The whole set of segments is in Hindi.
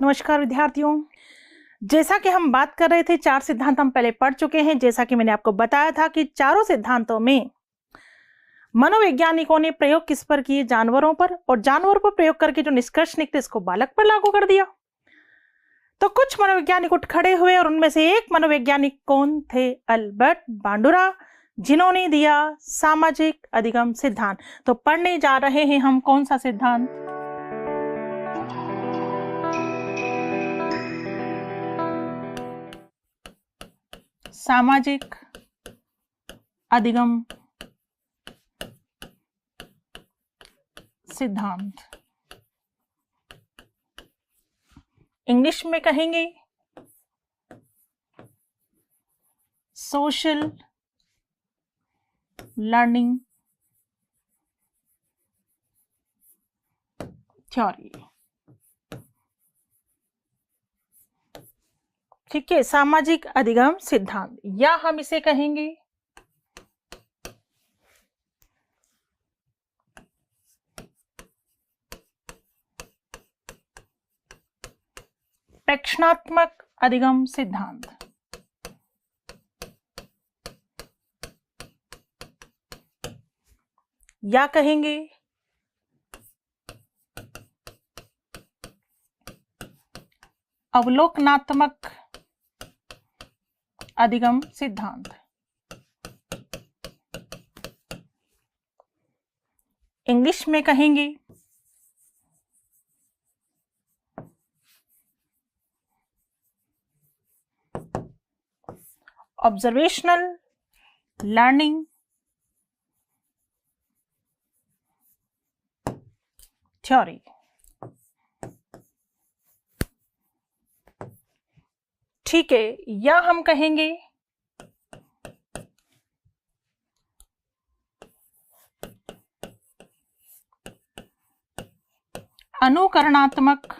नमस्कार विद्यार्थियों, जैसा कि हम बात कर रहे थे, 4 सिद्धांत हम पहले पढ़ चुके हैं। जैसा कि मैंने आपको बताया था कि चारों सिद्धांतों में मनोवैज्ञानिकों ने प्रयोग किस पर किए? जानवरों पर, और जानवरों पर प्रयोग करके जो निष्कर्ष निकले इसको बालक पर लागू कर दिया। तो कुछ मनोवैज्ञानिक उठ खड़े हुए और उनमें से एक मनोवैज्ञानिक कौन थे? अल्बर्ट बांडुरा, जिन्होंने दिया सामाजिक अधिगम सिद्धांत। तो पढ़ने जा रहे हैं हम कौन सा सिद्धांत? सामाजिक अधिगम सिद्धांत। इंग्लिश में कहेंगे सोशल लर्निंग थ्योरी। ठीक है, सामाजिक अधिगम सिद्धांत, या हम इसे कहेंगे प्रेक्षणात्मक अधिगम सिद्धांत। या कहेंगे अवलोकनात्मक अधिगम सिद्धांत। इंग्लिश में कहेंगे ऑब्जर्वेशनल लर्निंग थ्योरी। ठीक है, या हम कहेंगे अनुकरणात्मक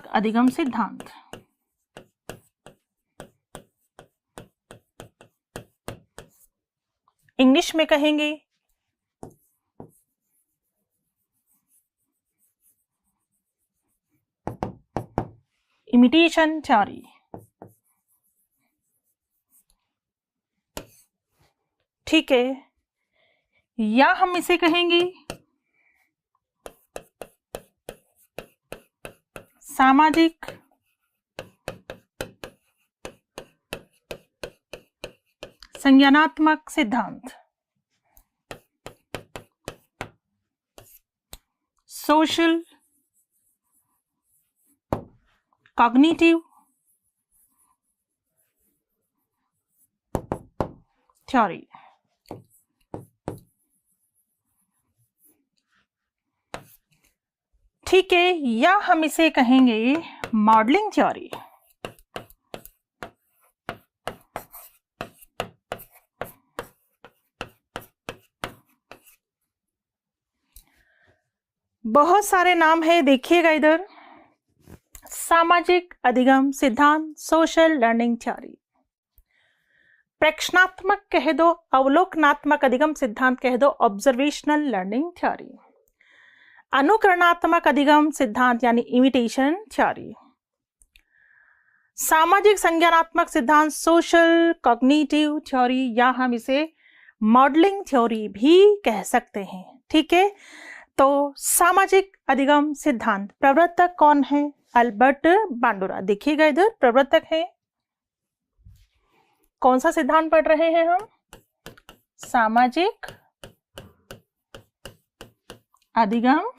अधिगम सिद्धांत। इंग्लिश में कहेंगे इमिटेशन थ्योरी। ठीक है, या हम इसे कहेंगे सामाजिक संज्ञानात्मक सिद्धांत। Social cognitive theory. ठीक है, या हम इसे कहेंगे मॉडलिंग थ्योरी। बहुत सारे नाम है, देखिएगा इधर। सामाजिक अधिगम सिद्धांत, सोशल लर्निंग थ्योरी। प्रेक्षणात्मक कह दो, अवलोकनात्मक अधिगम सिद्धांत कह दो, ऑब्जर्वेशनल लर्निंग थ्योरी। अनुकरणात्मक अधिगम सिद्धांत यानी इमिटेशन थ्योरी। सामाजिक संज्ञानात्मक सिद्धांत, सोशल कॉग्निटिव थ्योरी, या हम इसे मॉडलिंग थ्योरी भी कह सकते हैं। ठीक है, तो सामाजिक अधिगम सिद्धांत प्रवर्तक कौन है? अल्बर्ट बांडुरा। देखिएगा इधर, प्रवर्तक है। कौन सा सिद्धांत पढ़ रहे हैं हम? सामाजिक अधिगम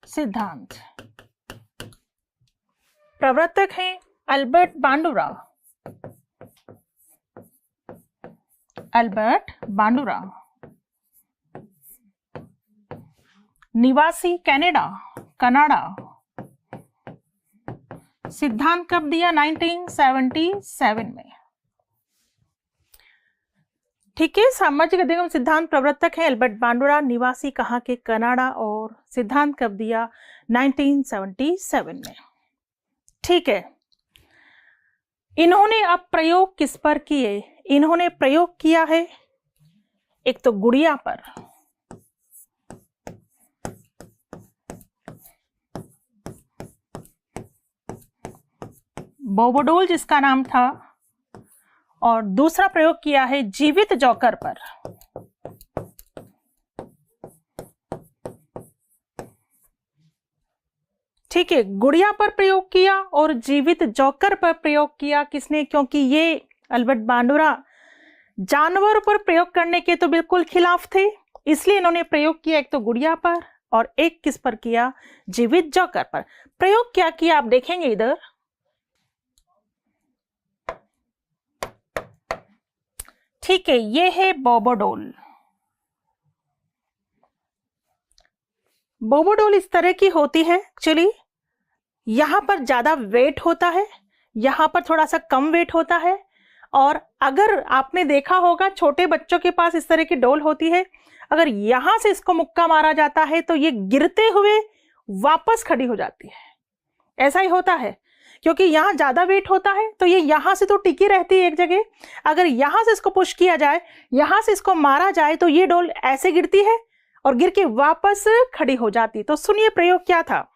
सिद्धांत। प्रवर्तक है अल्बर्ट बांडुरा। अल्बर्ट बांडुरा, निवासी कनाडा। सिद्धांत कब दिया? 1977 में। ठीक है, सामाजिक अधिगम सिद्धांत प्रवर्तक है अल्बर्ट बांडुरा, निवासी कहाँ के? कनाडा, और सिद्धांत कब दिया? 1977 में। ठीक है, इन्होंने अब प्रयोग किस पर किए? इन्होंने प्रयोग किया है एक तो गुड़िया पर, बोबोडोल जिसका नाम था, और दूसरा प्रयोग किया है जीवित जोकर पर। ठीक है, गुड़िया पर प्रयोग किया और जीवित जोकर पर प्रयोग किया। किसने? क्योंकि ये अल्बर्ट बांडुरा जानवरों पर प्रयोग करने के तो बिल्कुल खिलाफ थे, इसलिए इन्होंने प्रयोग किया एक तो गुड़िया पर और एक किस पर किया? जीवित जोकर पर। प्रयोग क्या किया आप देखेंगे इधर। ठीक है, ये है बोबोडोल। बोबोडोल इस तरह की होती है एक्चुअली, यहां पर ज्यादा वेट होता है, यहां पर थोड़ा सा कम वेट होता है। और अगर आपने देखा होगा छोटे बच्चों के पास इस तरह की डोल होती है, अगर यहां से इसको मुक्का मारा जाता है तो ये गिरते हुए वापस खड़ी हो जाती है। ऐसा ही होता है, क्योंकि यहां ज्यादा वेट होता है तो ये यहां से तो टिकी रहती है एक जगह। अगर यहां से इसको पुश किया जाए, यहां से इसको मारा जाए, तो ये डोल ऐसे गिरती है और गिर के वापस खड़ी हो जाती। तो सुनिए प्रयोग क्या था।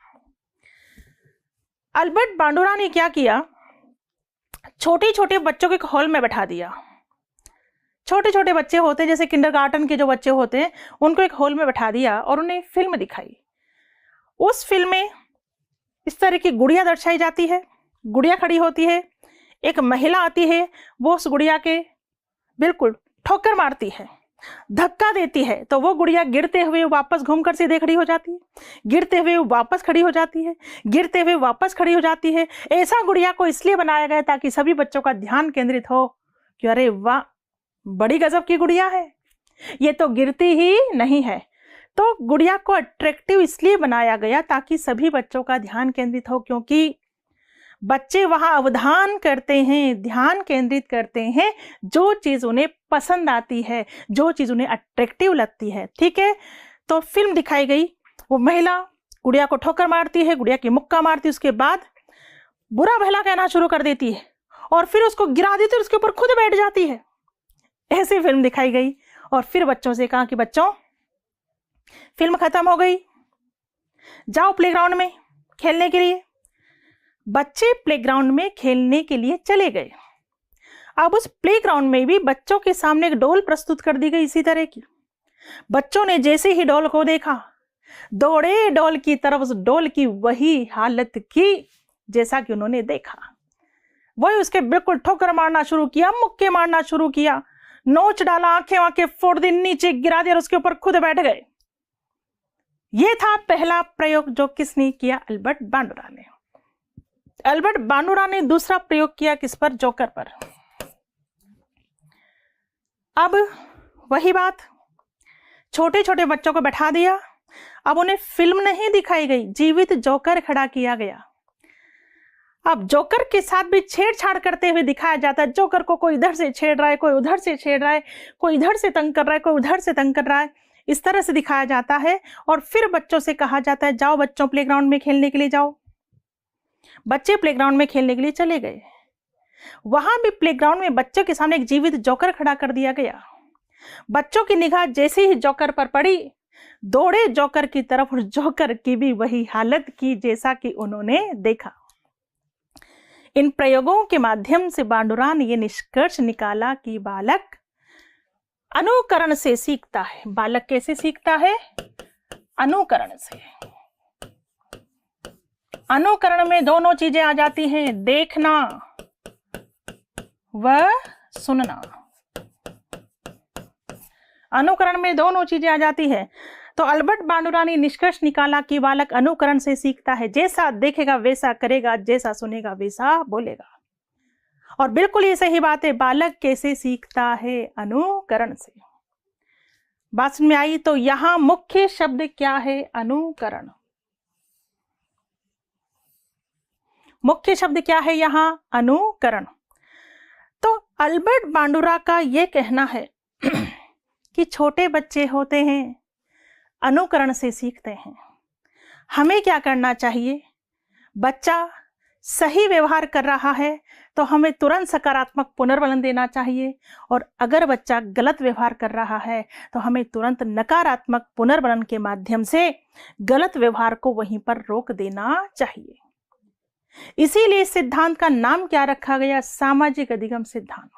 अल्बर्ट बांडुरा ने क्या किया, छोटे छोटे बच्चों को एक हॉल में बैठा दिया। छोटे छोटे बच्चे होते हैं, जैसे किंडरगार्टन के जो बच्चे होते हैं, उनको एक हॉल में बैठा दिया और उन्हें फिल्म दिखाई। उस फिल्म में इस तरह की गुड़िया दर्शाई जाती है। गुड़िया खड़ी होती है, एक महिला आती है, वो उस गुड़िया के बिल्कुल ठोकर मारती है, धक्का देती है, तो वो गुड़िया गिरते हुए वापस घूमकर सीधे खड़ी हो जाती है, गिरते हुए वापस खड़ी हो जाती है, गिरते हुए वापस खड़ी हो जाती है। ऐसा गुड़िया को इसलिए बनाया गया ताकि सभी बच्चों का ध्यान केंद्रित हो कि अरे वाह, बड़ी गजब की गुड़िया है, ये तो गिरती ही नहीं है। तो गुड़िया को अट्रैक्टिव इसलिए बनाया गया ताकि सभी बच्चों का ध्यान केंद्रित हो, क्योंकि बच्चे वहां अवधान करते हैं, ध्यान केंद्रित करते हैं जो चीज उन्हें पसंद आती है, जो चीज उन्हें अट्रैक्टिव लगती है। ठीक है, तो फिल्म दिखाई गई, वो महिला गुड़िया को ठोकर मारती है, गुड़िया की मुक्का मारती है, उसके बाद बुरा भला कहना शुरू कर देती है और फिर उसको गिरा देती है, उसके ऊपर खुद बैठ जाती है। ऐसी फिल्म दिखाई गई और फिर बच्चों से कहा कि बच्चों, फिल्म खत्म हो गई, जाओ प्लेग्राउंड में खेलने के लिए। बच्चे प्लेग्राउंड में खेलने के लिए चले गए। अब उस प्लेग्राउंड में भी बच्चों के सामने एक डोल प्रस्तुत कर दी गई इसी तरह की। बच्चों ने जैसे ही डोल को देखा, दौड़े डोल की तरफ, उस डोल की वही हालत की जैसा कि उन्होंने देखा, वही उसके बिल्कुल ठोकर मारना शुरू किया, मुक्के मारना शुरू किया, नोच डाला, आंखें आंखें फोड़ दी, नीचे गिरा दिया और उसके ऊपर खुद बैठ गए। यह था पहला प्रयोग जो किसने किया? अल्बर्ट बांडुरा ने। अल्बर्ट बांडुरा ने दूसरा प्रयोग किया किस पर? जोकर पर। अब वही बात, छोटे छोटे बच्चों को बैठा दिया, अब उन्हें फिल्म नहीं दिखाई गई, जीवित जोकर खड़ा किया गया। अब जोकर के साथ भी छेड़छाड़ करते हुए दिखाया जाता है। जोकर को कोई इधर से छेड़ रहा है, कोई उधर से छेड़ रहा है, कोई इधर से तंग कर रहा है, कोई उधर से तंग कर रहा है, इस तरह से दिखाया जाता है। और फिर बच्चों से कहा जाता है जाओ बच्चों प्लेग्राउंड में खेलने के लिए जाओ। बच्चे प्लेग्राउंड में खेलने के लिए चले गए। वहां भी प्लेग्राउंड में बच्चों के सामने एक जीवित जोकर खड़ा कर दिया गया। बच्चों की निगाह जैसे ही जोकर पर पड़ी, दौड़े जोकर की तरफ और जोकर की भी वही हालत की जैसा कि उन्होंने देखा। इन प्रयोगों के माध्यम से बांडुरा ने यह निष्कर्ष निकाला कि बालक अनुकरण से सीखता है। बालक कैसे सीखता है? अनुकरण से। अनुकरण में दोनों चीजें आ जाती हैं, देखना व सुनना। अनुकरण में दोनों चीजें आ जाती है। तो अल्बर्ट बांडुरा ने निष्कर्ष निकाला कि बालक अनुकरण से सीखता है, जैसा देखेगा वैसा करेगा, जैसा सुनेगा वैसा बोलेगा। और बिल्कुल ये सही बात है। बालक कैसे सीखता है? अनुकरण से। बात समझ में आई? तो यहां मुख्य शब्द क्या है? अनुकरण। मुख्य शब्द क्या है यहां? अनुकरण। तो अल्बर्ट बांडुरा का यह कहना है कि छोटे बच्चे होते हैं, अनुकरण से सीखते हैं। हमें क्या करना चाहिए? बच्चा सही व्यवहार कर रहा है तो हमें तुरंत सकारात्मक पुनर्बलन देना चाहिए, और अगर बच्चा गलत व्यवहार कर रहा है तो हमें तुरंत नकारात्मक पुनर्बलन के माध्यम से गलत व्यवहार को वहीं पर रोक देना चाहिए। इसीलिए इस सिद्धांत का नाम क्या रखा गया? सामाजिक अधिगम सिद्धांत।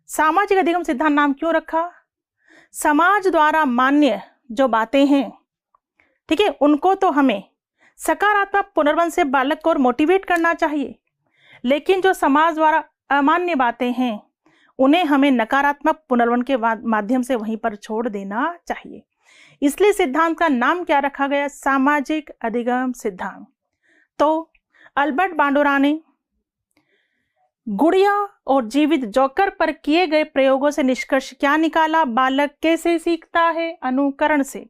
सामाजिक अधिगम सिद्धांत नाम क्यों रखा? समाज द्वारा मान्य जो बातें हैं, ठीक है, उनको तो हमें सकारात्मक पुनर्वन से बालक को और मोटिवेट करना चाहिए, लेकिन जो समाज द्वारा अमान्य बातें हैं उन्हें हमें नकारात्मक पुनर्वन के माध्यम से वहीं पर छोड़ देना चाहिए। इसलिए सिद्धांत का नाम क्या रखा गया? सामाजिक अधिगम सिद्धांत। तो अल्बर्ट बांडुरा ने गुड़िया और जीवित जोकर पर किए गए प्रयोगों से निष्कर्ष क्या निकाला? बालक कैसे सीखता है? अनुकरण से।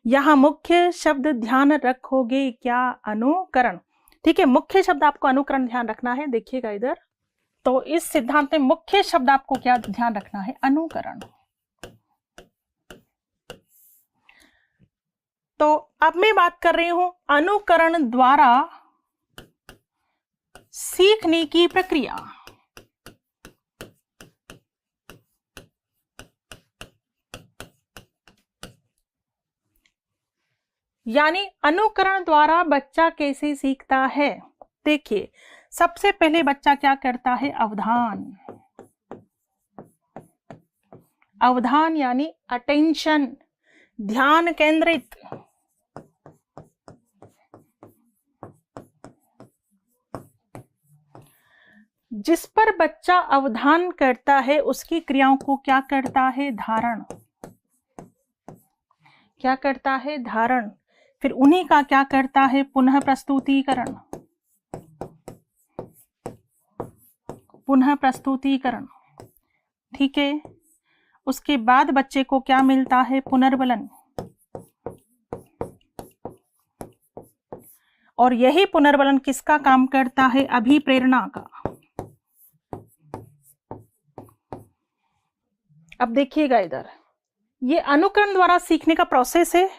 यहाँ मुख्य शब्द ध्यान रखोगे क्या? अनुकरण। ठीक है, मुख्य शब्द आपको अनुकरण ध्यान रखना है। देखिएगा इधर, तो इस सिद्धांत में मुख्य शब्द आपको क्या ध्यान रखना है? अनुकरण। तो अब मैं बात कर रही हूं अनुकरण द्वारा सीखने की प्रक्रिया। यानी अनुकरण द्वारा बच्चा कैसे सीखता है? देखिए, सबसे पहले बच्चा क्या करता है? अवधान। अवधान यानी अटेंशन, ध्यान केंद्रित। जिस पर बच्चा अवधान करता है उसकी क्रियाओं को क्या करता है? धारण। क्या करता है? धारण। फिर उन्हीं का क्या करता है? पुनः प्रस्तुतीकरण। पुनः प्रस्तुतीकरण, ठीक है। उसके बाद बच्चे को क्या मिलता है? पुनर्बलन। और यही पुनर्बलन किसका काम करता है? अभिप्रेरणा का। अब देखिएगा इधर, ये अनुकरण द्वारा सीखने का प्रोसेस है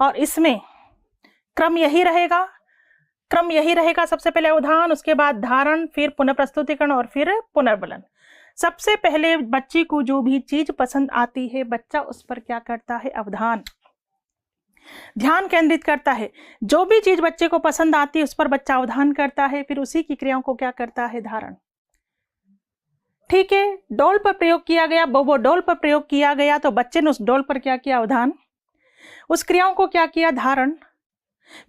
और इसमें क्रम यही रहेगा। क्रम यही रहेगा, सबसे पहले अवधान, उसके बाद धारण, फिर पुनः प्रस्तुतिकरण और फिर पुनर्बलन। सबसे पहले बच्चे को जो भी चीज पसंद आती है बच्चा उस पर क्या करता है? अवधान, ध्यान केंद्रित करता है। जो भी चीज बच्चे को पसंद आती है उस पर बच्चा अवधान करता है, फिर उसी की क्रियाओं को क्या करता है? धारण। ठीक है, डॉल पर प्रयोग किया गया, बोबो डॉल पर प्रयोग किया गया, तो बच्चे ने उस डॉल पर क्या किया? अवधान। उस क्रियाओं को क्या किया? धारण।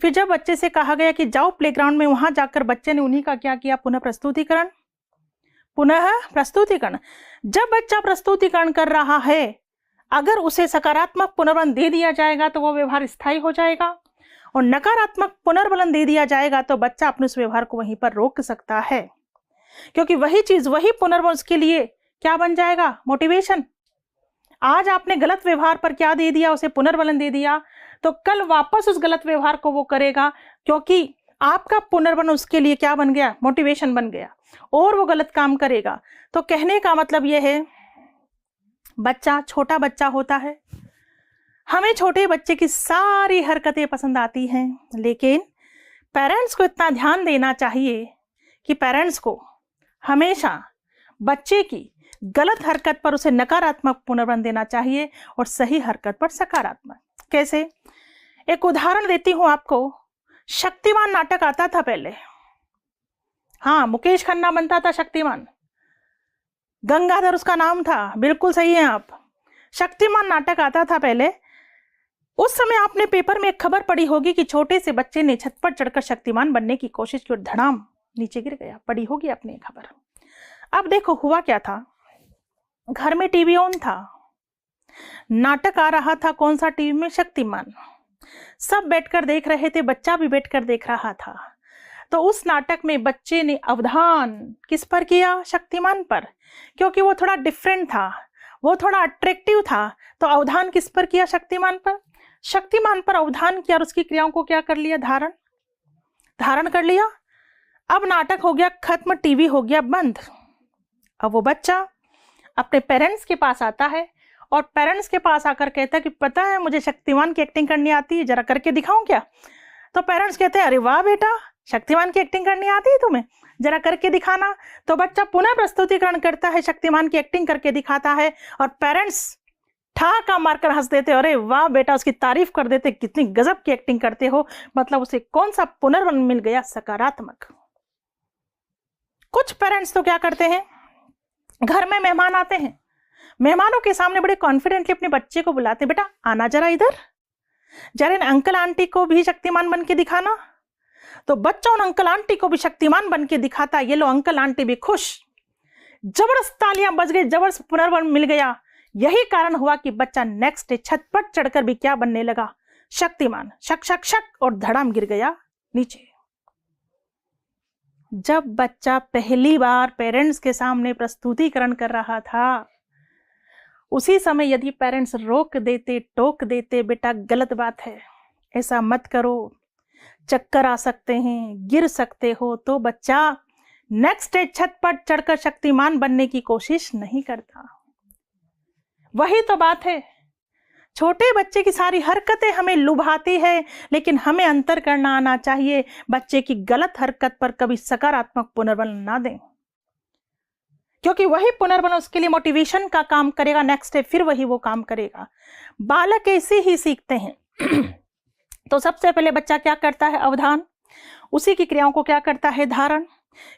फिर जब बच्चे से कहा गया कि जाओ प्लेग्राउंड में, वहां जाकर बच्चे ने उन्हीं का क्या किया? पुनः प्रस्तुतिकरण। पुनः प्रस्तुतिकरण। जब बच्चा प्रस्तुतिकरण कर रहा है, अगर उसे सकारात्मक पुनर्बलन दे दिया जाएगा तो वह व्यवहार स्थायी हो जाएगा, और नकारात्मक पुनर्बलन दे दिया जाएगा तो बच्चा अपने उस व्यवहार को वहीं पर रोक सकता है, क्योंकि वही चीज, वही पुनर्बलन उसके लिए क्या बन जाएगा? मोटिवेशन। आज आपने गलत व्यवहार पर क्या दे दिया? उसे पुनर्बलन दे दिया, तो कल वापस उस गलत व्यवहार को वो करेगा, क्योंकि आपका पुनर्बलन उसके लिए क्या बन गया? मोटिवेशन बन गया, और वो गलत काम करेगा। तो कहने का मतलब यह है, बच्चा छोटा बच्चा होता है, हमें छोटे बच्चे की सारी हरकतें पसंद आती हैं, लेकिन पेरेंट्स को इतना ध्यान देना चाहिए कि पेरेंट्स को हमेशा बच्चे की गलत हरकत पर उसे नकारात्मक पुनर्बलन देना चाहिए और सही हरकत पर सकारात्मक। कैसे? एक उदाहरण देती हूं आपको। शक्तिमान नाटक आता था पहले, हाँ, मुकेश खन्ना बनता था शक्तिमान, गंगाधर उसका नाम था, बिल्कुल सही है आप। शक्तिमान नाटक आता था पहले। उस समय आपने पेपर में एक खबर पढ़ी होगी कि छोटे से बच्चे ने छत पर चढ़कर शक्तिमान बनने की कोशिश की और धड़ाम नीचे गिर गया। पढ़ी होगी आपने खबर। अब देखो हुआ क्या था, घर में टीवी ऑन था, नाटक आ रहा था। कौन सा टीवी में? शक्तिमान। सब बैठकर देख रहे थे, बच्चा भी बैठकर देख रहा था। तो उस नाटक में बच्चे ने अवधान किस पर किया? शक्तिमान पर, क्योंकि वो थोड़ा डिफरेंट था, वो थोड़ा अट्रैक्टिव था। तो अवधान किस पर किया? शक्तिमान पर। शक्तिमान पर अवधान किया और उसकी क्रियाओं को क्या कर लिया? धारण। धारण कर लिया। अब नाटक हो गया खत्म, टीवी हो गया बंद। अब वो बच्चा अपने पेरेंट्स के पास आता है और पेरेंट्स के पास आकर कहता है कि पता है मुझे शक्तिमान की एक्टिंग करनी आती है, जरा करके दिखाऊं क्या? तो पेरेंट्स कहते हैं अरे वाह बेटा, शक्तिमान की एक्टिंग करनी आती है तुम्हें, जरा करके दिखाना। तो बच्चा पुनः प्रस्तुतिकरण करता है, शक्तिमान की एक्टिंग करके दिखाता है, और पेरेंट्स ठहाका मारकर हंस देते, अरे वाह बेटा, उसकी तारीफ कर देते, कितनी गजब की एक्टिंग करते हो, मतलब उसे कौन सा पुनर्जन्म मिल गया, सकारात्मक। कुछ पेरेंट्स तो क्या करते हैं, घर में मेहमान आते हैं, मेहमानों के सामने बड़े कॉन्फिडेंटली अपने बच्चे को बुलाते हैं, बेटा आना जरा इधर, जरा इन अंकल आंटी को भी शक्तिमान बन के दिखाना। तो बच्चा उन अंकल आंटी को भी शक्तिमान बन के दिखाता, ये लो अंकल आंटी भी खुश, जबरदस्त तालियां बज गई, जबरदस्त पुनर्जन्म मिल गया। यही कारण हुआ कि बच्चा नेक्स्ट डे छत पर चढ़कर भी क्या बनने लगा, शक्तिमान। शक शक शक और धड़ाम गिर गया नीचे। जब बच्चा पहली बार पेरेंट्स के सामने प्रस्तुतिकरण कर रहा था, उसी समय यदि पेरेंट्स रोक देते, टोक देते, बेटा गलत बात है, ऐसा मत करो, चक्कर आ सकते हैं, गिर सकते हो, तो बच्चा नेक्स्ट डे छत पर चढ़कर शक्तिमान बनने की कोशिश नहीं करता। वही तो बात है, छोटे बच्चे की सारी हरकतें हमें लुभाती है, लेकिन हमें अंतर करना आना चाहिए। बच्चे की गलत हरकत पर कभी सकारात्मक पुनर्बल ना दें, क्योंकि वही पुनर्बल उसके लिए मोटिवेशन का काम करेगा, नेक्स्ट डे फिर वही वो काम करेगा। बालक ऐसे ही सीखते हैं। तो सबसे पहले बच्चा क्या करता है, अवधान, उसी की क्रियाओं को क्या करता है, धारण,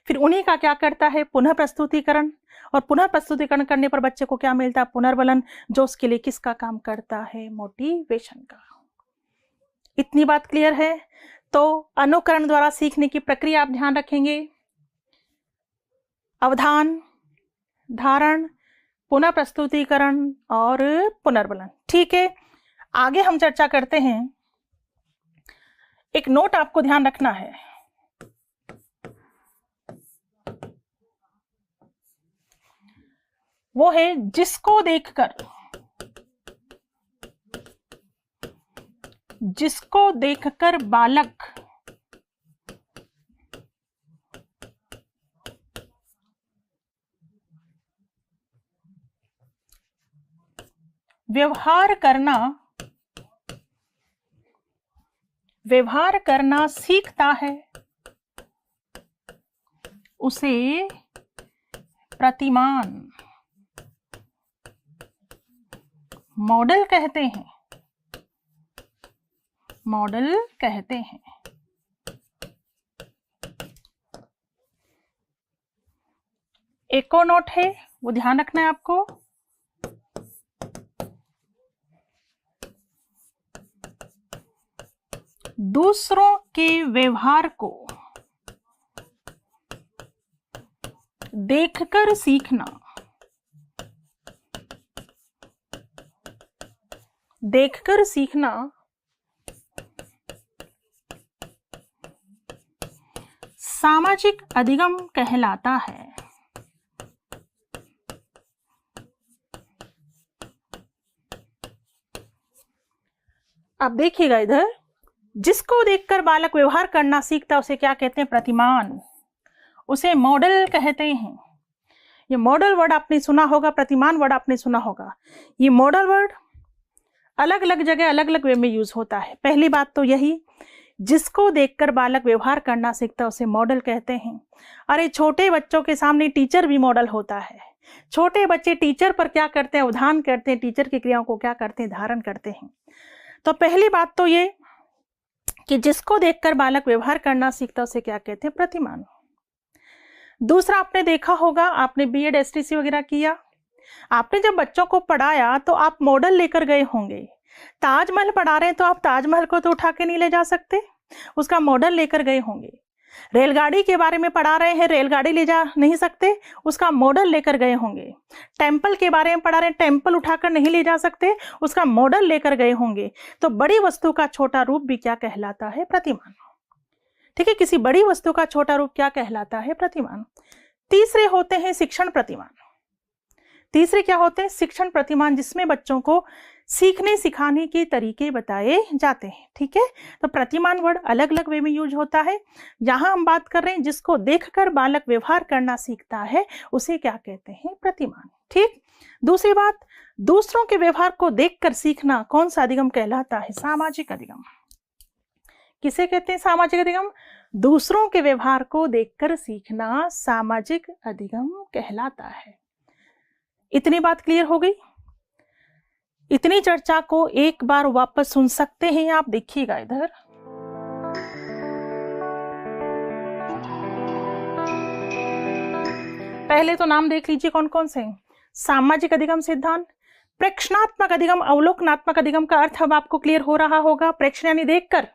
फिर उन्हीं का क्या करता है, पुनः प्रस्तुतिकरण, और पुनः प्रस्तुतिकरण करने पर बच्चे को क्या मिलता है, पुनर्बलन, जो उसके लिए किसका काम करता है, मोटिवेशन का। इतनी बात क्लियर है। तो अनुकरण द्वारा सीखने की प्रक्रिया आप ध्यान रखेंगे, अवधान, धारण, पुनः प्रस्तुतिकरण और पुनर्बलन। ठीक है, आगे हम चर्चा करते हैं। एक नोट आपको ध्यान रखना है, वो है जिसको देखकर बालक व्यवहार करना सीखता है, उसे प्रतिमान, मॉडल कहते हैं, मॉडल कहते हैं। एक और नोट है, वो ध्यान रखना है आपको, दूसरों के व्यवहार को देखकर सीखना, देखकर सीखना सामाजिक अधिगम कहलाता है। अब देखिएगा इधर, जिसको देखकर बालक व्यवहार करना सीखता, उसे क्या कहते हैं, प्रतिमान, उसे मॉडल कहते हैं। ये मॉडल वर्ड आपने सुना होगा, प्रतिमान वर्ड आपने सुना होगा। ये मॉडल वर्ड अलग अलग जगह अलग अलग वे में यूज होता है। पहली बात तो यही, जिसको देखकर बालक व्यवहार करना सीखता, उसे मॉडल कहते हैं। अरे छोटे बच्चों के सामने टीचर भी मॉडल होता है। छोटे बच्चे टीचर पर क्या करते हैं, अवधान करते हैं, टीचर की क्रियाओं को क्या करते हैं, धारण करते हैं। तो पहली बात तो ये कि जिसको देखकर बालक व्यवहार करना सीखता, उसे क्या कहते हैं, प्रतिमान। दूसरा, आपने देखा होगा, आपने बीएड एसटीसी वगैरह किया, आपने जब बच्चों को पढ़ाया तो आप मॉडल लेकर गए होंगे। ताजमहल पढ़ा रहे हैं तो आप ताजमहल को तो उठा के नहीं ले जा सकते, उसका मॉडल लेकर गए होंगे। रेलगाड़ी के बारे में पढ़ा रहे हैं, रेलगाड़ी ले जा नहीं सकते, उसका मॉडल लेकर गए होंगे। टेम्पल के बारे में पढ़ा रहे हैं, टेम्पल उठाकर नहीं ले जा सकते, उसका मॉडल लेकर गए होंगे। तो बड़ी वस्तु का छोटा रूप भी क्या कहलाता है, प्रतिमान। ठीक है, किसी बड़ी वस्तु का छोटा रूप क्या कहलाता है, प्रतिमान। तीसरे होते हैं शिक्षण प्रतिमान। तीसरे क्या होते हैं, शिक्षण प्रतिमान, जिसमें बच्चों को सीखने सिखाने के तरीके बताए जाते हैं। ठीक है, तो प्रतिमान वर्ड अलग अलग वे में यूज होता है। यहाँ हम बात कर रहे हैं जिसको देखकर बालक व्यवहार करना सीखता है, उसे क्या कहते हैं, प्रतिमान। ठीक, दूसरी बात, दूसरों के व्यवहार को देखकर सीखना कौन सा अधिगम कहलाता है, सामाजिक अधिगम। किसे कहते हैं, सामाजिक अधिगम। दूसरों के व्यवहार को देखकर सीखना सामाजिक अधिगम कहलाता है। इतनी बात क्लियर हो गई। इतनी चर्चा को एक बार वापस सुन सकते हैं आप, देखिएगा इधर। पहले तो नाम देख लीजिए कौन कौन से हैं। सामाजिक अधिगम सिद्धांत, प्रेक्षणात्मक अधिगम, अवलोकनात्मक अधिगम का अर्थ अब आपको क्लियर हो रहा होगा। प्रेक्षण यानी देखकर,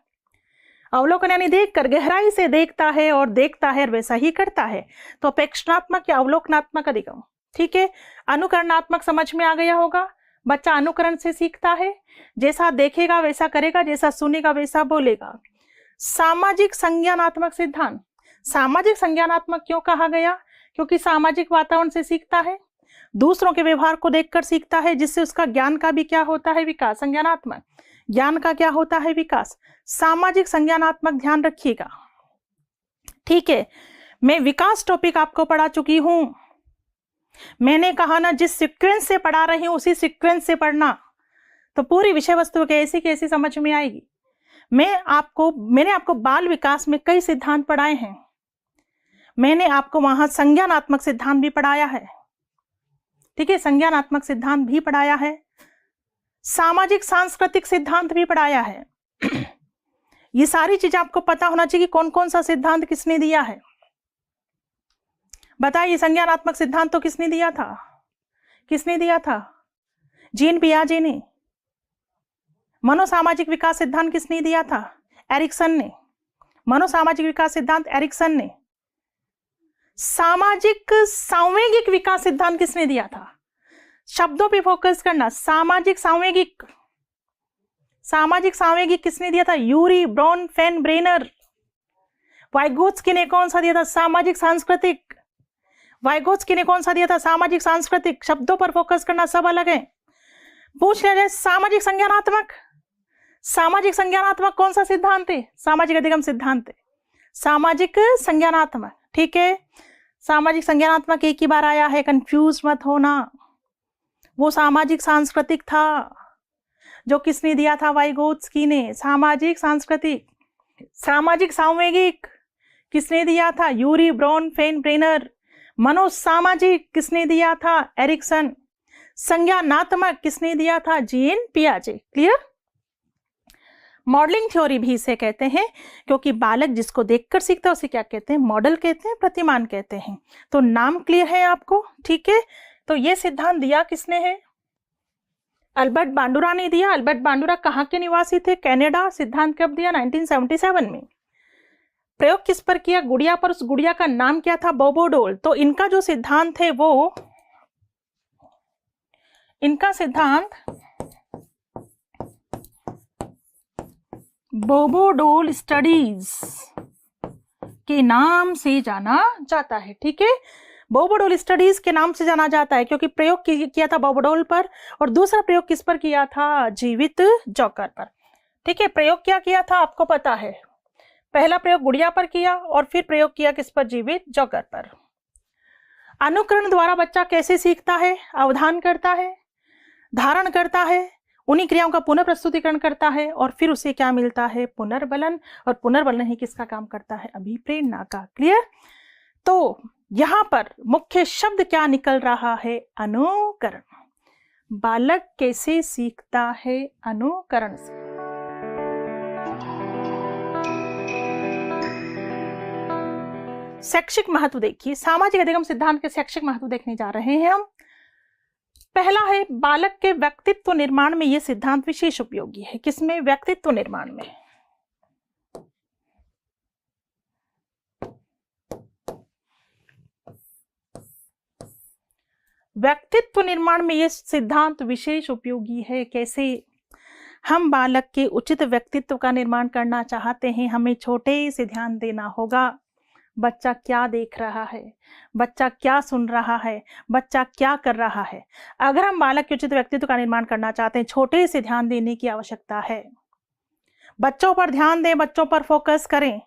अवलोकन यानी देखकर गहराई से देखता है और देखता है और वैसा ही करता है, तो प्रेक्षणात्मक या अवलोकनात्मक अधिगम। ठीक है, अनुकरणात्मक समझ में आ गया होगा। बच्चा अनुकरण से सीखता है, जैसा देखेगा वैसा करेगा, जैसा सुनेगा वैसा बोलेगा। सामाजिक संज्ञानात्मक सिद्धांत, सामाजिक संज्ञानात्मक क्यों कहा गया? क्योंकि सामाजिक वातावरण से सीखता है, दूसरों के व्यवहार को देखकर सीखता है, जिससे उसका ज्ञान का भी क्या होता है? विकास। संज्ञानात्मक ज्ञान का क्या होता है? विकास। सामाजिक संज्ञानात्मक ध्यान रखिएगा। ठीक है, मैं विकास टॉपिक आपको पढ़ा चुकी हूं। मैंने कहा ना, जिस सीक्वेंस से पढ़ा रही हूं उसी सीक्वेंस से पढ़ना, तो पूरी विषय वस्तु कैसी कैसी समझ में आएगी। मैंने आपको बाल विकास में कई सिद्धांत पढ़ाए हैं। मैंने आपको वहां संज्ञानात्मक सिद्धांत भी पढ़ाया है। ठीक है, संज्ञानात्मक सिद्धांत भी पढ़ाया है, सामाजिक सांस्कृतिक सिद्धांत भी पढ़ाया है। ये सारी चीजें आपको पता होना चाहिए कि कौन कौन सा सिद्धांत किसने दिया है। बताइए, संज्ञानात्मक सिद्धांत तो किसने दिया था? किसने दिया था? जीन पियाजे ने। मनोसामाजिक विकास सिद्धांत किसने दिया था? एरिक्सन ने। मनोसामाजिक विकास सिद्धांत एरिक्सन ने। सामाजिक सांवेगिक विकास सिद्धांत किसने दिया था? शब्दों पे फोकस करना। सामाजिक सांवेगिक, सामाजिक सांवेगिक किसने दिया था? यूरी ब्रॉनफेनब्रेनर। वाइगोत्स्की ने कौन सा दिया था? सामाजिक सांस्कृतिक। वाइगोत्स्की ने कौन सा दिया था? सामाजिक सांस्कृतिक। शब्दों पर फोकस करना, सब अलग है। पूछ लिया जाए सामाजिक संज्ञानात्मक, सामाजिक संज्ञानात्मक कौन सा सिद्धांत है? सामाजिक अधिगम सिद्धांत है, सामाजिक संज्ञानात्मक। ठीक है, सामाजिक संज्ञानात्मक एक ही बार आया है, कंफ्यूज मत होना। वो सामाजिक सांस्कृतिक था, जो किसने दिया था? वाइगोत्स्की ने। सामाजिक सांस्कृतिक। सामाजिक सांवेगिक किसने दिया था? यूरी ब्रॉनफेनब्रेनर। मनोसामाजिक किसने दिया था? एरिक्सन। संज्ञानात्मक किसने दिया था? जीन पियाजे। क्लियर? मॉडलिंग थ्योरी भी इसे कहते हैं, क्योंकि बालक जिसको देखकर सीखता है उसे क्या कहते हैं? मॉडल कहते हैं, प्रतिमान कहते हैं। तो नाम क्लियर है आपको? ठीक है, तो ये सिद्धांत दिया किसने है? अल्बर्ट बांडुरा ने दिया। अल्बर्ट बांडुरा कहाँ के निवासी थे? कनाडा। सिद्धांत कब दिया? 1977 में। प्रयोग किस पर किया? गुड़िया पर। उस गुड़िया का नाम क्या था? बोबोडोल। तो इनका जो सिद्धांत है वो, इनका सिद्धांत बोबोडोल स्टडीज के नाम से जाना जाता है। ठीक है, बोबोडोल स्टडीज के नाम से जाना जाता है, क्योंकि प्रयोग किया था बोबोडोल पर, और दूसरा प्रयोग किस पर किया था? जीवित जॉकर पर। ठीक है, प्रयोग क्या किया था आपको पता है? पहला प्रयोग गुड़िया पर किया और फिर प्रयोग किया किस पर? जीवित जॉकर पर। अनुकरण द्वारा बच्चा कैसे सीखता है? अवधान करता है, धारण करता है, उन्हीं क्रियाओं का पुनः प्रस्तुतिकरण करता है, और फिर उसे क्या मिलता है? पुनर्बलन। और पुनर्बलन ही किसका काम करता है? अभिप्रेरणा का। क्लियर? तो यहां पर मुख्य शब्द क्या निकल रहा है? अनुकरण। बालक कैसे सीखता है? अनुकरण से। शैक्षिक महत्व देखिए, सामाजिक अधिगम सिद्धांत के शैक्षिक महत्व देखने जा रहे हैं हम। पहला है, बालक के व्यक्तित्व निर्माण में यह सिद्धांत विशेष उपयोगी है। किसमें? व्यक्तित्व निर्माण में। व्यक्तित्व निर्माण में यह सिद्धांत विशेष उपयोगी है। कैसे? हम बालक के उचित व्यक्तित्व का निर्माण करना चाहते हैं, हमें छोटे से ध्यान देना होगा। बच्चा क्या देख रहा है, बच्चा क्या सुन रहा है, बच्चा क्या कर रहा है। अगर हम बालक के उचित व्यक्तित्व का निर्माण करना चाहते हैं, छोटे से ध्यान देने की आवश्यकता है। बच्चों पर ध्यान दें, बच्चों पर फोकस करें।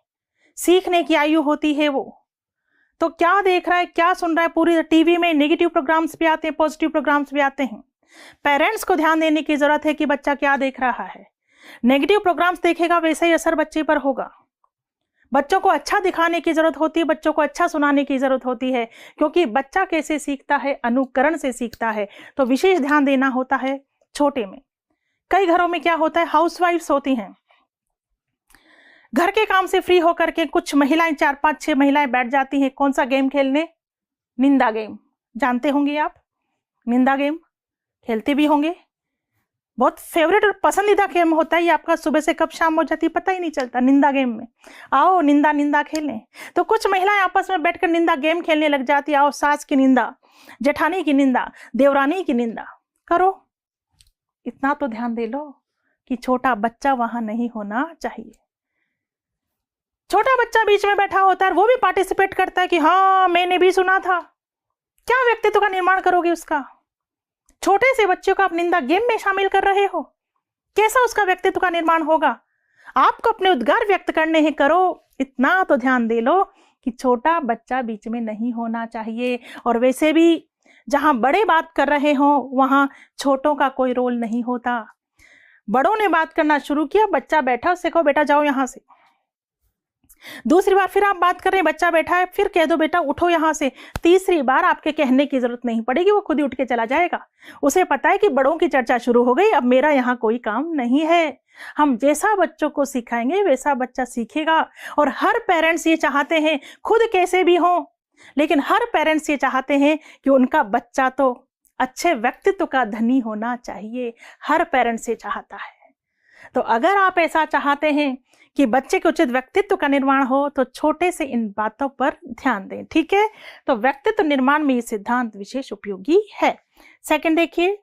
सीखने की आयु होती है वो, तो क्या देख रहा है, क्या सुन रहा है। पूरी टीवी में नेगेटिव प्रोग्राम्स भी आते हैं, पॉजिटिव प्रोग्राम्स भी आते हैं। पेरेंट्स को ध्यान देने की जरूरत है कि बच्चा क्या देख रहा है। नेगेटिव प्रोग्राम्स देखेगा वैसे ही असर बच्चे पर होगा। बच्चों को अच्छा दिखाने की जरूरत होती है, बच्चों को अच्छा सुनाने की जरूरत होती है, क्योंकि बच्चा कैसे सीखता है? अनुकरण से सीखता है। तो विशेष ध्यान देना होता है छोटे में। कई घरों में क्या होता है, हाउसवाइफ्स होती हैं, घर के काम से फ्री होकर के कुछ महिलाएं, 4-5-6 महिलाएं बैठ जाती हैं कौन सा गेम खेलने, निंदा गेम। जानते होंगे आप, निंदा गेम खेलते भी होंगे। बहुत फेवरेट और पसंदीदा गेम होता है ये आपका, सुबह से कब शाम हो जाती है पता ही नहीं चलता निंदा गेम में। आओ निंदा निंदा खेलें। तो कुछ महिलाएं आपस में बैठकर निंदा गेम खेलने लग जाती है। आओ सास की निंदा, जेठानी की निंदा, देवरानी की निंदा करो। इतना तो ध्यान दे लो कि छोटा बच्चा वहां नहीं होना चाहिए। छोटा बच्चा बीच में बैठा होता है, वो भी पार्टिसिपेट करता है कि हाँ मैंने भी सुना था। क्या व्यक्तित्व का निर्माण करोगे उसका? छोटे से बच्चों को आप निंदा गेम में शामिल कर रहे हो, कैसा उसका व्यक्तित्व का निर्माण होगा? आपको अपने उद्गार व्यक्त करने हैं, करो। इतना तो ध्यान दे लो कि छोटा बच्चा बीच में नहीं होना चाहिए। और वैसे भी जहां बड़े बात कर रहे हो वहां छोटों का कोई रोल नहीं होता। बड़ों ने बात करना शुरू किया, बच्चा बैठा, उससे कहो बेटा जाओ यहां से। दूसरी बार फिर आप बात कर रहे हैं, बच्चा बैठा है, फिर कह दो बेटा उठो यहां से। तीसरी बार आपके कहने की जरूरत नहीं पड़ेगी, वो खुद ही उठ के चला जाएगा। उसे पता है कि बड़ों की चर्चा शुरू हो गई, अब मेरा यहाँ कोई काम नहीं है। हम जैसा बच्चों को सिखाएंगे वैसा बच्चा सीखेगा। और हर पेरेंट्स ये चाहते हैं, खुद कैसे भी हो, लेकिन हर पेरेंट्स ये चाहते हैं कि उनका बच्चा तो अच्छे व्यक्तित्व का धनी होना चाहिए। हर पेरेंट्स ये चाहता है। तो अगर आप ऐसा चाहते हैं कि बच्चे के उचित व्यक्तित्व का निर्माण हो तो छोटे से इन बातों पर ध्यान दें, ठीक है? तो व्यक्तित्व निर्माण में ये सिद्धांत विशेष उपयोगी है। सेकंड देखिए,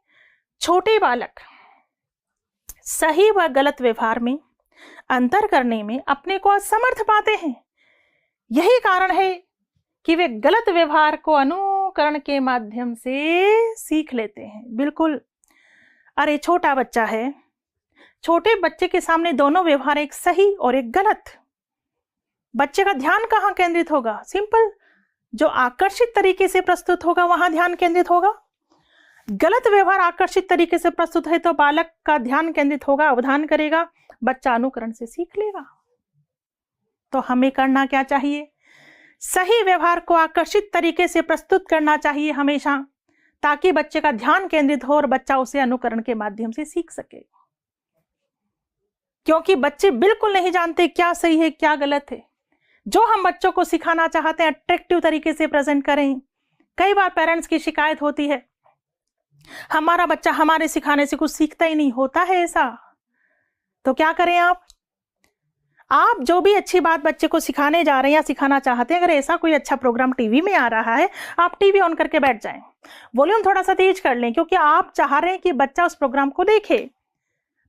छोटे बालक सही व गलत व्यवहार में अंतर करने में अपने को असमर्थ पाते हैं। यही कारण है कि वे गलत व्यवहार को अनुकरण के माध्यम से सीख लेते हैं। बिल्कुल, अरे छोटा बच्चा है, छोटे बच्चे के सामने दोनों व्यवहार, एक सही और एक गलत। बच्चे का ध्यान कहाँ केंद्रित होगा? सिंपल, जो आकर्षित तरीके से प्रस्तुत होगा वहां ध्यान केंद्रित होगा। गलत व्यवहार आकर्षित तरीके से प्रस्तुत है तो बालक का ध्यान केंद्रित होगा, अवधान करेगा, बच्चा अनुकरण से सीख लेगा। तो हमें करना क्या चाहिए? सही व्यवहार को आकर्षित तरीके से प्रस्तुत करना चाहिए हमेशा, ताकि बच्चे का ध्यान केंद्रित हो और बच्चा उसे अनुकरण के माध्यम से सीख सके। क्योंकि बच्चे बिल्कुल नहीं जानते क्या सही है क्या गलत है। जो हम बच्चों को सिखाना चाहते हैं अट्रैक्टिव तरीके से प्रेजेंट करें। कई बार पेरेंट्स की शिकायत होती है, हमारा बच्चा हमारे सिखाने से कुछ सीखता ही नहीं, होता है ऐसा। तो क्या करें आप जो भी अच्छी बात बच्चे को सिखाने जा रहे हैं या सिखाना चाहते हैं, अगर ऐसा कोई अच्छा प्रोग्राम टीवी में आ रहा है, आप टीवी ऑन करके बैठ जाएं, वॉल्यूम थोड़ा सा तेज कर लें, क्योंकि आप चाह रहे हैं कि बच्चा उस प्रोग्राम को देखे।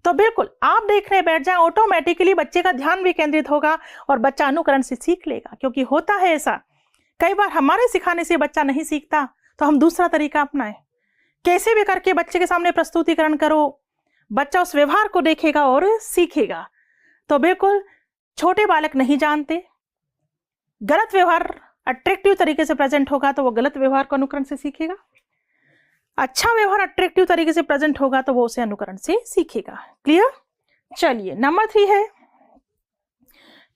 तो बिल्कुल आप देखने बैठ जाएं, ऑटोमेटिकली बच्चे का ध्यान भी केंद्रित होगा और बच्चा अनुकरण से सीख लेगा। क्योंकि होता है ऐसा, कई बार हमारे सिखाने से बच्चा नहीं सीखता तो हम दूसरा तरीका अपनाएं। कैसे भी करके बच्चे के सामने प्रस्तुतिकरण करो, बच्चा उस व्यवहार को देखेगा और सीखेगा। तो बिल्कुल छोटे बालक नहीं जानते, गलत व्यवहार अट्रैक्टिव तरीके से प्रेजेंट होगा तो वो गलत व्यवहार को अनुकरण से सीखेगा। अच्छा व्यवहार अट्रैक्टिव तरीके से प्रेजेंट होगा तो वो उसे अनुकरण से सीखेगा। क्लियर? चलिए, नंबर 3 है,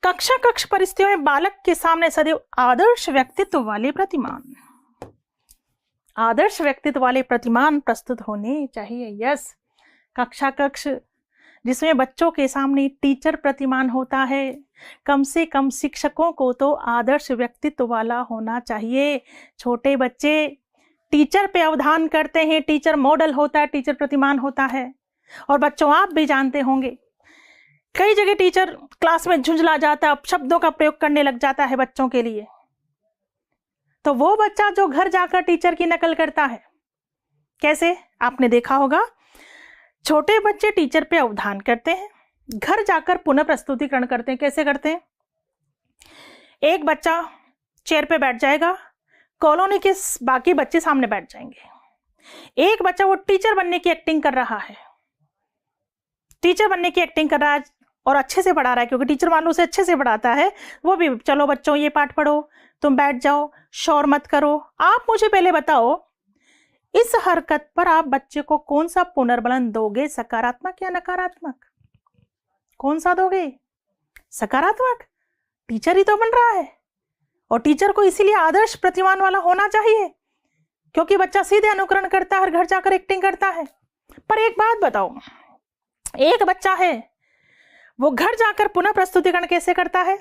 कक्ष परिस्थितियों में बालक के सामने सदैव आदर्श व्यक्तित्व वाले प्रतिमान, आदर्श व्यक्तित्व वाले प्रतिमान प्रस्तुत होने चाहिए। यस, कक्ष जिसमें बच्चों के सामने टीचर प्रतिमान होता है, कम से कम शिक्षकों को तो आदर्श व्यक्तित्व वाला होना चाहिए। छोटे बच्चे टीचर पे अवधान करते हैं, टीचर मॉडल होता है, टीचर प्रतिमान होता है। और बच्चों आप भी जानते होंगे, कई जगह टीचर क्लास में झुंझला जाता है, शब्दों का प्रयोग करने लग जाता है बच्चों के लिए। तो वो बच्चा जो घर जाकर टीचर की नकल करता है, कैसे? आपने देखा होगा, छोटे बच्चे टीचर पे अवधान करते हैं, घर जाकर पुनः प्रस्तुतिकरण करते हैं। कैसे करते हैं? एक बच्चा चेयर पे बैठ जाएगा, कॉलोनी के बाकी बच्चे सामने बैठ जाएंगे। एक बच्चा वो टीचर बनने की एक्टिंग कर रहा है, टीचर बनने की एक्टिंग कर रहा है और अच्छे से पढ़ा रहा है, क्योंकि टीचर मान लो उसे अच्छे से पढ़ाता है। वो भी, चलो बच्चों ये पाठ पढ़ो, तुम बैठ जाओ, शोर मत करो। आप मुझे पहले बताओ, इस हरकत पर आप बच्चे को कौन सा पुनर्बलन दोगे, सकारात्मक या नकारात्मक? कौन सा दोगे? सकारात्मक। टीचर ही तो बन रहा है, और टीचर को इसीलिए आदर्श प्रतिमान वाला होना चाहिए, क्योंकि बच्चा सीधे अनुकरण करता है और घर जाकर एक्टिंग करता है। पर एक बात बताओ, एक बच्चा है, वो घर जाकर पुनः प्रस्तुतिकरण कैसे करता है?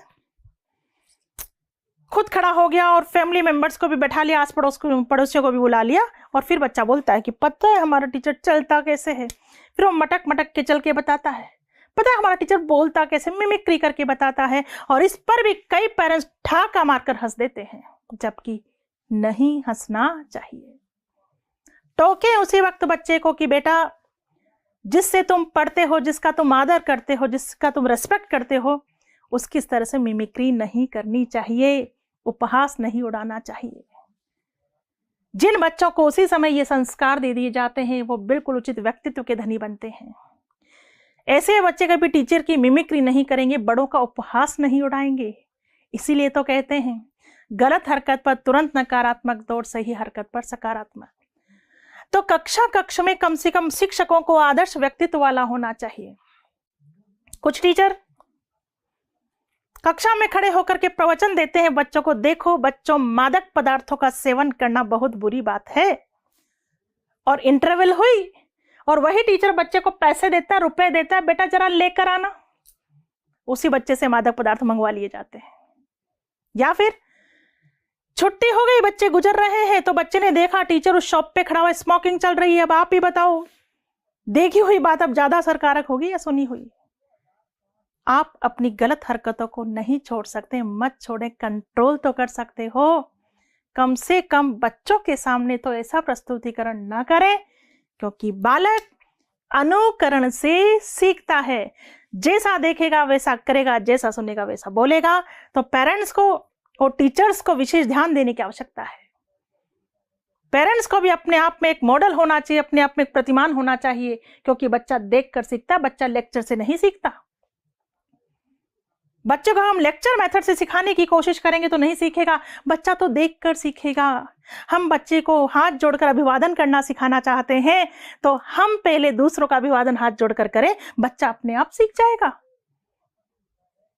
खुद खड़ा हो गया और फैमिली मेंबर्स को भी बैठा लिया, आस पड़ोसियों को भी बुला लिया, और फिर बच्चा बोलता है कि पता है हमारा टीचर चलता कैसे है। फिर वो मटक मटक के चल के बताता है, पता है हमारा टीचर बोलता कैसे, मिमिक्री करके बताता है। और इस पर भी कई पेरेंट्स ठाका मारकर हंस देते हैं, जबकि नहीं हंसना चाहिए। टोके उसी वक्त बच्चे को कि बेटा, जिससे तुम पढ़ते हो, जिसका तुम आदर करते हो, जिसका तुम रेस्पेक्ट करते हो, उसकी इस तरह से मिमिक्री नहीं करनी चाहिए, उपहास नहीं उड़ाना चाहिए। जिन बच्चों को उसी समय ये संस्कार दे दिए जाते हैं, वो बिल्कुल उचित व्यक्तित्व के धनी बनते हैं। ऐसे बच्चे कभी टीचर की मिमिक्री नहीं करेंगे, बड़ों का उपहास नहीं उड़ाएंगे। इसीलिए तो कहते हैं, गलत हरकत पर तुरंत नकारात्मक दौड़, सही हरकत पर सकारात्मक। तो कक्ष में कम से कम शिक्षकों को आदर्श व्यक्तित्व वाला होना चाहिए। कुछ टीचर कक्षा में खड़े होकर के प्रवचन देते हैं बच्चों को, देखो बच्चों, मादक पदार्थों का सेवन करना बहुत बुरी बात है। और इंटरवल हुई और वही टीचर बच्चे को पैसे देता है, रुपए देता है, बेटा जरा लेकर आना, उसी बच्चे से मादक पदार्थ मंगवा लिए जाते हैं। या फिर छुट्टी हो गई, बच्चे गुजर रहे हैं, तो बच्चे ने देखा टीचर उस शॉप पे खड़ा हुआ, स्मोकिंग चल रही है। अब आप ही बताओ, देखी हुई बात अब ज्यादा असरकारक होगी या सुनी हुई? आप अपनी गलत हरकतों को नहीं छोड़ सकते, मत छोड़ें, कंट्रोल तो कर सकते हो। कम से कम बच्चों के सामने तो ऐसा प्रस्तुतिकरण ना करें, क्योंकि बालक अनुकरण से सीखता है। जैसा देखेगा वैसा करेगा, जैसा सुनेगा वैसा बोलेगा। तो पेरेंट्स को और टीचर्स को विशेष ध्यान देने की आवश्यकता है। पेरेंट्स को भी अपने आप में एक मॉडल होना चाहिए, अपने आप में एक प्रतिमान होना चाहिए, क्योंकि बच्चा देखकर सीखता, बच्चा लेक्चर से नहीं सीखता। बच्चे को हम लेक्चर मेथड से सिखाने की कोशिश करेंगे तो नहीं सीखेगा, बच्चा तो देखकर सीखेगा। हम बच्चे को हाथ जोड़कर अभिवादन करना सिखाना चाहते हैं, तो हम पहले दूसरों का अभिवादन हाथ जोड़कर करें, बच्चा अपने आप सीख जाएगा।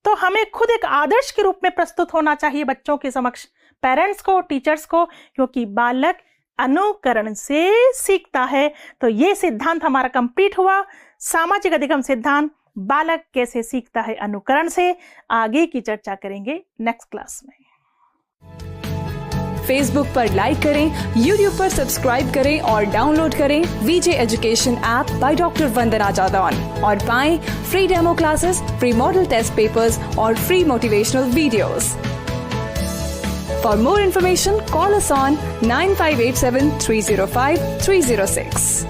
तो हमें खुद एक आदर्श के रूप में प्रस्तुत होना चाहिए बच्चों के समक्ष, पेरेंट्स को, टीचर्स को, क्योंकि बालक अनुकरण से सीखता है। तो ये सिद्धांत हमारा कंप्लीट हुआ, सामाजिक अधिगम सिद्धांत, बालक कैसे सीखता है अनुकरण से। आगे की चर्चा करेंगे नेक्स्ट क्लास में। फेसबुक पर लाइक करें, यूट्यूब पर सब्सक्राइब करें और डाउनलोड करें VJ education app by doctor Vandana Jadaun और पाएं free demo classes, free model test papers और free motivational videos. For more information call us on 9587 305 306।